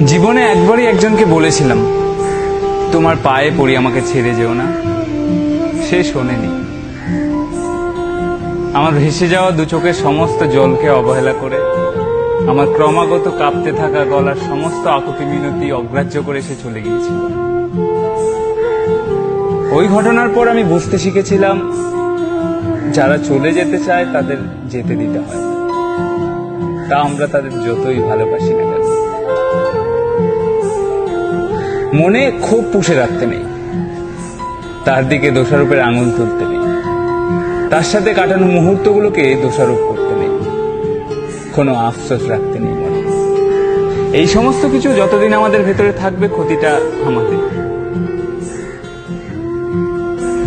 জীবনে একবারই একজনকে বলেছিলাম, তোমার পায়ে পড়ি, আমাকে ছেড়ে যেও না। সে শোনেনি। আমার ভেসে যাওয়া দু চোখের সমস্ত জলকে অবহেলা করে, আমার ক্রমাগত কাঁপতে থাকা গলার সমস্ত আকুতি মিনতি অগ্রাহ্য করে সে চলে গিয়েছিল। ওই ঘটনার পর আমি বুঝতে শিখেছিলাম, যারা চলে যেতে চায় তাদের যেতে দিতে হয়, তা আমরা তাদের যতই ভালোবাসি না কেন। মনে ক্ষোভ পুষে রাখতে নেই, তার দিকে দোষারোপের আঙুল তুলতে নেই, তার সাথে কাটানো মুহূর্তগুলোকে দোষারোপ করতে নেই, কোনো আফসোস রাখতে নেই মনে। এই সমস্ত কিছু যতদিন আমাদের ভেতরে থাকবে, ক্ষতিটা আমাদের।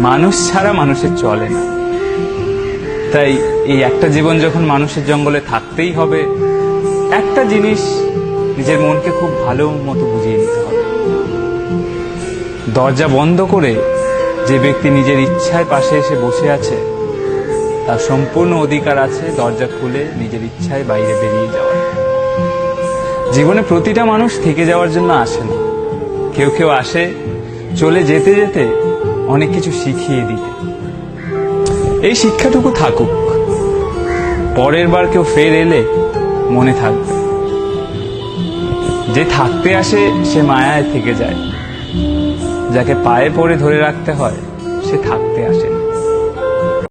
মানুষ ছাড়া মানুষের চলে না। তাই এই একটা জীবন যখন মানুষের জঙ্গলে থাকতেই হবে, একটা জিনিস নিজের মনকে খুব ভালো মতো বুঝিয়ে নিতে হবে। দরজা বন্ধ করে যে ব্যক্তি নিজের ইচ্ছায় পাশে এসে বসে আছে, তার সম্পূর্ণ অধিকার আছে দরজা খুলে নিজের ইচ্ছায় বাইরে বেরিয়ে যাওয়ার। জীবনে প্রতিটা মানুষ থেকে যাওয়ার জন্য আসে না, কেউ কেউ আসে চলে যেতে যেতে অনেক কিছু শিখিয়ে দিতে। এই শিক্ষাটুকু থাকুক, পরের বার কেউ ফের এলে মনে থাকবে। যে থাকতে আসে সে মায়ায় থেকে যায়, যাকে পায়ে পড়ে ধরে রাখতে হয় সে থাকতে আসে না।